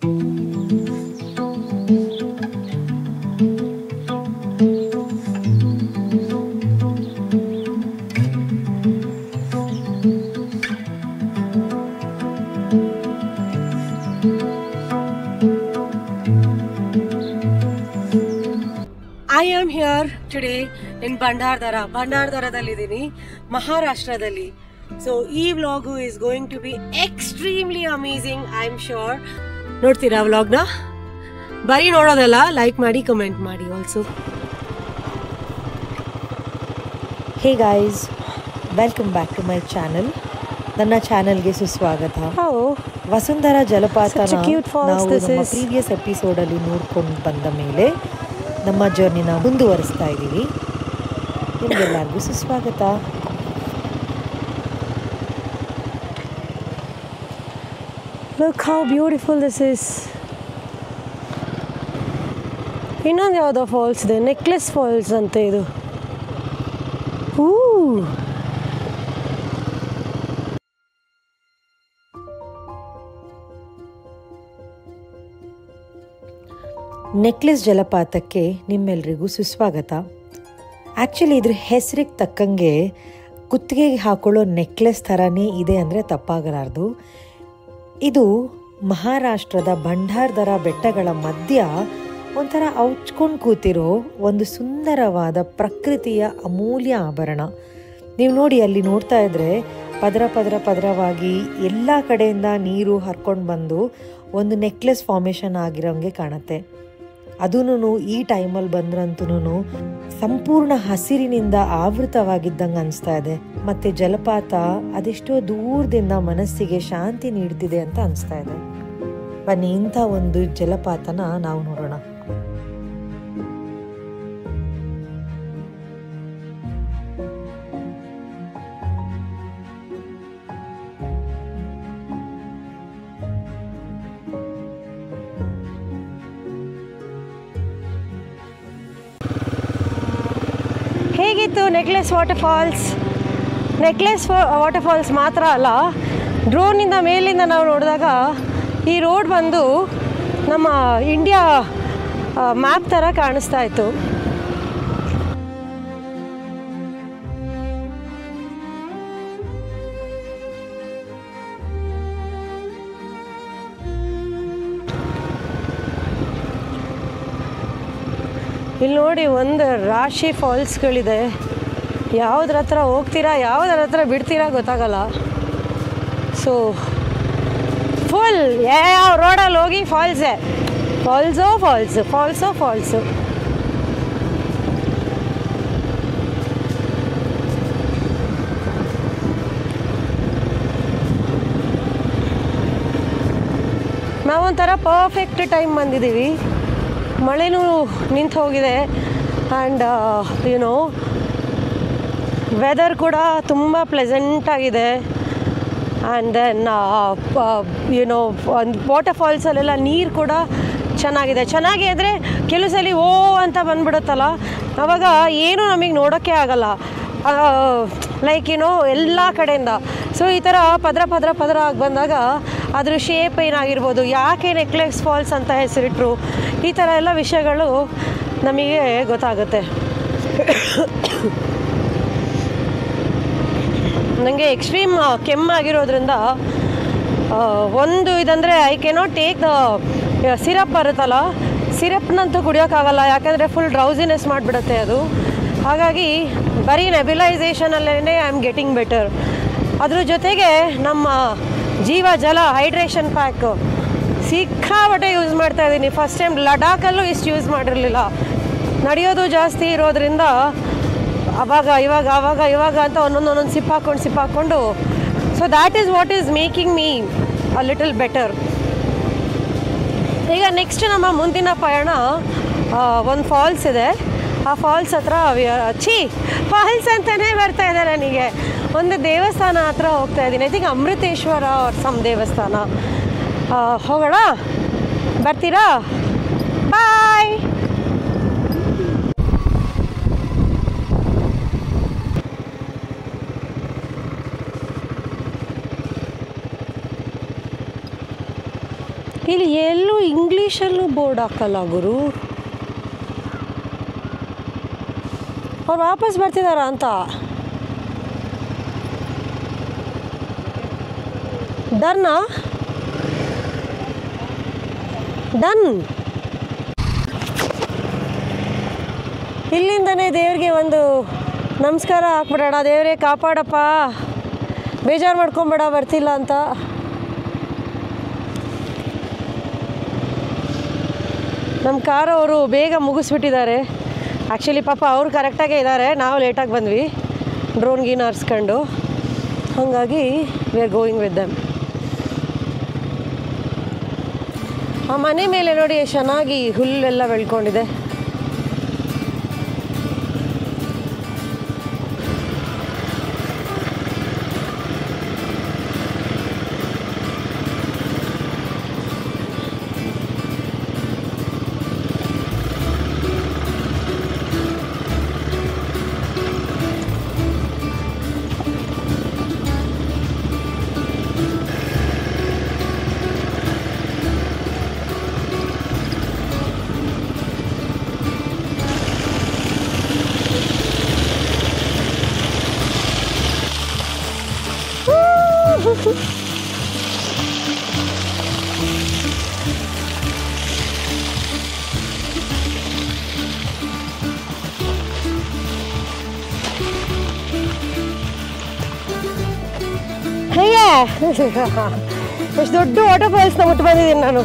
I am here today in Bhandardara. Bhandardaraದಲ್ಲಿ ಮಹಾರಾಷ್ಟ್ರದಲ್ಲಿ. So ಈ vlog is going to be extremely amazing, I am sure. ನೋಡ್ತೀರಾ ವ್ಲಾಗ್ನ? ಬರೀ ನೋಡೋದಲ್ಲ, ಲೈಕ್ ಮಾಡಿ ಕಮೆಂಟ್ ಮಾಡಿ also. Hey guys, welcome back to my channel. ನನ್ನ ಚಾನಲ್ಗೆ ಸುಸ್ವಾಗತ. ವಸುಂಧರಾ ಜಲಪಾತನ ನಾವು ನಮ್ಮ ಪ್ರೀವಿಯಸ್ ಎಪಿಸೋಡಲ್ಲಿ ನೋಡ್ಕೊಂಡು ಬಂದ ಮೇಲೆ ನಮ್ಮ ಜರ್ನಿನ ಮುಂದುವರಿಸ್ತಾ ಇದ್ದೀವಿ. ನಿಮಗೆಲ್ಲರಿಗೂ ಸುಸ್ವಾಗತ. Look how beautiful this is. ಇನ್ನೊಂದು ಯಾವುದೋ ಫಾಲ್ಸ್ ಇದೆ, ನೆಕ್ಲೆಸ್ ಫಾಲ್ಸ್ ಅಂತ ಇದು. ನೆಕ್ಲೆಸ್ ಜಲಪಾತಕ್ಕೆ ನಿಮ್ಮೆಲ್ರಿಗೂ ಸುಸ್ವಾಗತ. ಆ್ಯಕ್ಚುಲಿ ಇದ್ರ ಹೆಸರಿಗೆ ತಕ್ಕಂಗೆ ಕುತ್ತಿಗೆಗೆ ಹಾಕೊಳ್ಳೋ ನೆಕ್ಲೆಸ್ ಥರನೇ ಇದೆ ಅಂದರೆ ತಪ್ಪಾಗಲಾರ್ದು. ಇದು ಮಹಾರಾಷ್ಟ್ರದ ಭಂಡಾರದರ ಬೆಟ್ಟಗಳ ಮಧ್ಯ ಒಂಥರ ಔಚ್ಕೊಂಡು ಕೂತಿರೋ ಒಂದು ಸುಂದರವಾದ ಪ್ರಕೃತಿಯ ಅಮೂಲ್ಯ ಆಭರಣ. ನೀವು ನೋಡಿ, ಅಲ್ಲಿ ನೋಡ್ತಾ ಇದ್ರೆ ಪದರವಾಗಿ ಎಲ್ಲ ಕಡೆಯಿಂದ ನೀರು ಹರ್ಕೊಂಡು ಬಂದು ಒಂದು ನೆಕ್ಲೆಸ್ ಫಾರ್ಮೇಷನ್ ಆಗಿರೋಂಗೆ ಕಾಣುತ್ತೆ. ಅದೂ ಈ ಟೈಮಲ್ಲಿ ಬಂದ್ರಂತೂ ಸಂಪೂರ್ಣ ಹಸಿರಿನಿಂದ ಆವೃತವಾಗಿದ್ದಂಗೆ ಅನಿಸ್ತಾ ಇದೆ. ಮತ್ತು ಜಲಪಾತ ಅದೆಷ್ಟೋ ದೂರದಿಂದ ಮನಸ್ಸಿಗೆ ಶಾಂತಿ ನೀಡ್ತಿದೆ ಅಂತ ಅನಿಸ್ತಾ ಇದೆ. ಬನ್ನಿ, ಇಂಥ ಒಂದು ಜಲಪಾತನ ನಾವು ನೋಡೋಣ. ಹೇಗಿತ್ತು ನೆಕ್ಲೆಸ್ ವಾಟರ್ಫಾಲ್ಸ್? ನೆಕ್ಲೆಸ್ ವಾಟರ್ಫಾಲ್ಸ್ ಮಾತ್ರ ಅಲ್ಲ, ಡ್ರೋನಿಂದ ಮೇಲಿಂದ ನಾವು ನೋಡಿದಾಗ ಈ ರೋಡ್ ಬಂದು ನಮ್ಮ ಇಂಡಿಯಾ ಮ್ಯಾಪ್ ಥರ ಕಾಣಿಸ್ತಾ ಇತ್ತು. ಇಲ್ಲಿ ನೋಡಿ, ಒಂದು ರಾಶಿ ಫಾಲ್ಸ್ಗಳಿದೆ. ಯಾವುದ್ರ ಹತ್ರ ಹೋಗ್ತೀರಾ, ಯಾವುದರ ಹತ್ರ ಬಿಡ್ತೀರಾ ಗೊತ್ತಾಗಲ್ಲ. ಸೊ ಫುಲ್ ಯಾವ ರೋಡಲ್ಲಿ ಹೋಗಿ ಫಾಲ್ಸೇ, ಫಾಲ್ಸು. ನಾವೊಂಥರ ಪರ್ಫೆಕ್ಟ್ ಟೈಮ್ ಬಂದಿದ್ದೀವಿ. ಮಳೆನೂ ನಿಂತು ಹೋಗಿದೆ ಆ್ಯಂಡ್ ಯುನೋ ವೆದರ್ ಕೂಡ ತುಂಬ ಪ್ಲೆಸೆಂಟಾಗಿದೆ. ಆ್ಯಂಡ್ ದೆನ್ ಯುನೋ ವಾಟರ್ಫಾಲ್ಸಲ್ಲೆಲ್ಲ ನೀರು ಕೂಡ ಚೆನ್ನಾಗಿ ಅಂದರೆ ಕೆಲವು ಸಲ ಓ ಅಂತ ಬಂದ್ಬಿಡುತ್ತಲ್ಲ, ಆವಾಗ ಏನೂ ನಮಗೆ ನೋಡೋಕ್ಕೆ ಆಗಲ್ಲ, ಲೈಕ್ ಏನೋ ಎಲ್ಲ ಕಡೆಯಿಂದ. ಸೊ ಈ ಥರ ಪದರ ಆಗಿ ಬಂದಾಗ ಅದ್ರ ಶೇಪ್ ಏನಾಗಿರ್ಬೋದು, ಯಾಕೆ ನೆಕ್ಲೆಸ್ ಫಾಲ್ಸ್ ಅಂತ ಹೆಸರಿಟ್ರು, ಈ ಥರ ಎಲ್ಲ ವಿಷಯಗಳು ನಮಗೆ ಗೊತ್ತಾಗುತ್ತೆ. ನನಗೆ ಎಕ್ಸ್ಟ್ರೀಮ್ ಕೆಮ್ಮಾಗಿರೋದ್ರಿಂದ ಒಂದು ಇದಂದರೆ I cannot take the syrup ಬರುತ್ತಲ್ಲ, ಸಿರಪ್ನಂತೂ ಕುಡಿಯೋಕ್ಕಾಗಲ್ಲ, ಯಾಕೆಂದರೆ ಫುಲ್ ಡ್ರೌಸಿನೆಸ್ ಮಾಡಿಬಿಡುತ್ತೆ ಅದು. ಹಾಗಾಗಿ ಬರೀ ನೆಬ್ಯುಲೈಸೇಷನಲ್ಲೇ ಐ ಆಮ್ ಗೆಟಿಂಗ್ ಬೆಟರ್. ಅದ್ರ ಜೊತೆಗೆ ನಮ್ಮ ಜೀವ ಜಲ ಹೈಡ್ರೇಷನ್ ಪ್ಯಾಕ್ ಸಿಕ್ಕಾಪಟ್ಟೆ ಯೂಸ್ ಮಾಡ್ತಾಯಿದ್ದೀನಿ. ಫಸ್ಟ್ ಟೈಮ್ ಲಡಾಖಲ್ಲೂ ಇಷ್ಟು ಯೂಸ್ ಮಾಡಿರಲಿಲ್ಲ. ನಡೆಯೋದು ಜಾಸ್ತಿ ಇರೋದ್ರಿಂದ ಇವಾಗ ಅಂತ ಒಂದೊಂದು ಸಿಪ್ ಹಾಕ್ಕೊಂಡು so that is what is making me a little better. ಈಗ ನೆಕ್ಸ್ಟ್ ನಮ್ಮ ಮುಂದಿನ ಪಯಣ ಒಂದು ಫಾಲ್ಸ್ ಇದೆ. ಆ ಫಾಲ್ಸ್ ಹತ್ರ ಫಾಲ್ಸ್ ಅಂತಲೇ ಬರ್ತಾ ಇದೆ ನನಗೆ. ಒಂದು ದೇವಸ್ಥಾನ ಹತ್ರ ಹೋಗ್ತಾ ಇದ್ದೀನಿ. ಐ ಥಿಂಕ್ ಅಮೃತೇಶ್ವರ ಸಮ್ ದೇವಸ್ಥಾನ. ಹೋಗೋಣ, ಬರ್ತೀರಾ? ಬಾಯ್. ಇಲ್ಲಿ ಎಲ್ಲೂ ಇಂಗ್ಲೀಷಲ್ಲೂ ಬೋರ್ಡ್ ಹಾಕಲ್ಲ ಗುರು. ಅವ್ರು ವಾಪಸ್ ಬರ್ತಿದಾರ ಅಂತ. ಡನ್ನಾ? ಡನ್. ಇಲ್ಲಿಂದನೇ ದೇವ್ರಿಗೆ ಒಂದು ನಮಸ್ಕಾರ ಹಾಕ್ಬಿಡೋಣ. ದೇವರೇ ಕಾಪಾಡಪ್ಪ, ಬೇಜಾರು ಮಾಡ್ಕೊಂಬೇಡ ಬರ್ತಿಲ್ಲ ಅಂತ. ನಮ್ಮ ಕಾರ್ ಅವರು ಬೇಗ ಮುಗಿಸ್ಬಿಟ್ಟಿದ್ದಾರೆ. ಆ್ಯಕ್ಚುಲಿ ಪಾಪ ಅವ್ರು ಕರೆಕ್ಟಾಗೇ ಇದ್ದಾರೆ, ನಾವು ಲೇಟಾಗಿ ಬಂದ್ವಿ ಡ್ರೋನ್ ಗೀನ್ ಹಾರಿಸ್ಕೊಂಡು. ಹಾಗಾಗಿ we are going with them. ಆ ಮನೆ ಮೇಲೆ ನೋಡಿ ಎಷ್ಟು ಚೆನ್ನಾಗಿ ಹುಲ್ಲೆಲ್ಲ ಬೆಳ್ಕೊಂಡಿದೆ. ಹೇಗೆ ಎಷ್ಟು ದೊಡ್ಡ ವಾಟರ್ ಫಾಲ್ಸ್ನ ಮುಟ್ಟು ಬಂದಿದ್ದೀನಿ ನಾನು.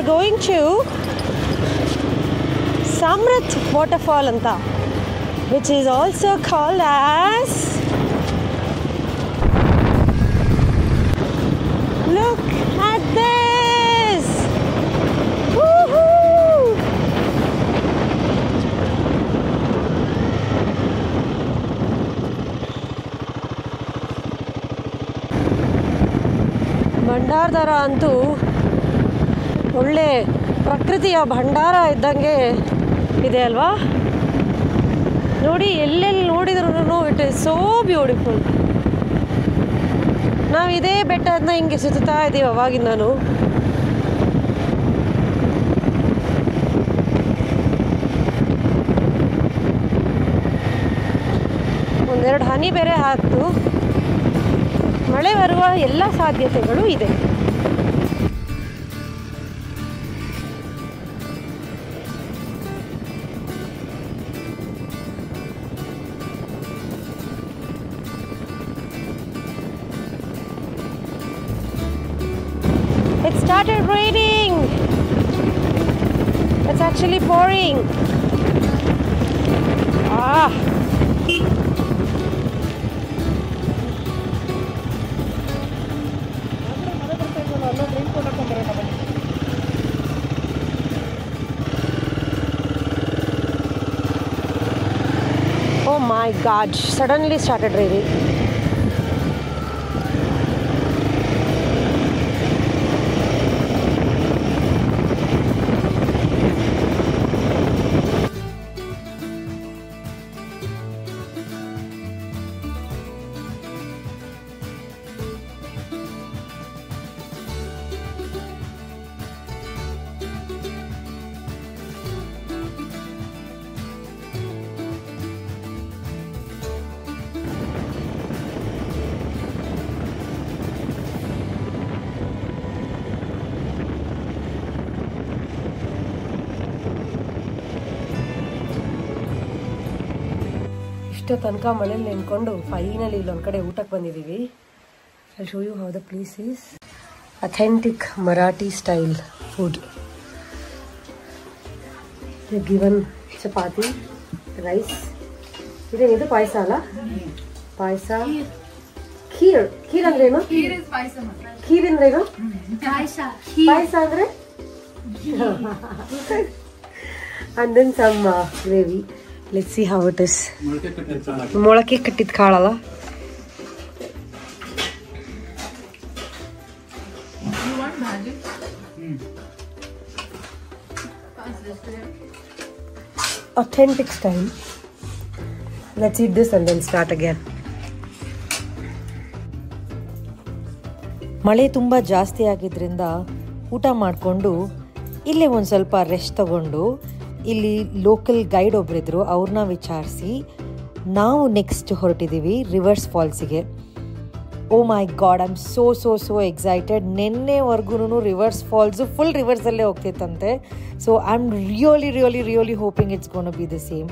Going to Samrat waterfall anta, which is also called as, look at this, woohoo! ಭಂಡಾರದರ ಅಂತೂ ಒಳ್ಳೆ ಪ್ರಕೃತಿಯ ಭಂಡಾರ ಇದ್ದಂಗೆ ಇದೆ ಅಲ್ವಾ. ನೋಡಿ, ಎಲ್ಲೆಲ್ಲಿ ನೋಡಿದ್ರೂ ಇಟ್ ಈಸ್ ಸೋ ಬ್ಯೂಟಿಫುಲ್. ನಾವು ಇದೇ ಬೆಟ್ಟದನ್ನ ಹಿಂಗೆ ಸುತ್ತಾ ಇದ್ದೀವಿ ಅವಾಗಿಂದನೂ. ಒಂದೆರಡು ಹನಿ ಬೇರೆ ಹಾಕ್ತು. ಮಳೆ ಬರುವ ಎಲ್ಲ ಸಾಧ್ಯತೆಗಳು ಇದೆ. It started raining. It's actually pouring. Ah. Oh my God, suddenly started raining. ಇಷ್ಟು ತನಕ ಮನೇಲಿ ನೆನ್ಕೊಂಡು ಫೈನಲಿ ಇಲ್ಲೊಂದು ಕಡೆ ಊಟಕ್ಕೆ ಬಂದಿದ್ದೀವಿ. I'll show you how the place is. Authentic Marathi style food. They've given chapati, rice. ಇದು ಪಾಯಸ ಅಲ್ಲ? ಪಾಯಸ. ಖೀರ್. ಖೀರ್ ಅಂದ್ರೆ ಏನು? ಖೀರ್ ಅಂದ್ರೆ ಏನು? ಪಾಯಸ ಅಂದ್ರೆ? And then some gravy. Let's see how it is. ಮೊಳಕೆ ಕಟ್ಟಿದ ಕಾಳಲ್ಲ? Authentic style. Let's eat this and then start again. ಮಳೆ ತುಂಬ ಜಾಸ್ತಿ ಆಗಿದ್ದರಿಂದ ಊಟ ಮಾಡಿಕೊಂಡು ಇಲ್ಲೇ ಒಂದು ಸ್ವಲ್ಪ ರೆಸ್ಟ್ ತಗೊಂಡು ಇಲ್ಲಿ ಲೋಕಲ್ ಗೈಡ್ ಒಬ್ಬರಿದ್ರು, ಅವ್ರನ್ನ ವಿಚಾರಿಸಿ ನಾವು ನೆಕ್ಸ್ಟ್ ಹೊರಟಿದ್ದೀವಿ ರಿವರ್ಸ್ ಫಾಲ್ಸಿಗೆ. Oh my God, I am so excited. ನಿನ್ನೆವರೆಗೂ ರಿವರ್ಸ್ ಫಾಲ್ಸು ಫುಲ್ ರಿವರ್ಸಲ್ಲೇ ಹೋಗ್ತಿತ್ತಂತೆ. So I am really hoping it's gonna be the same.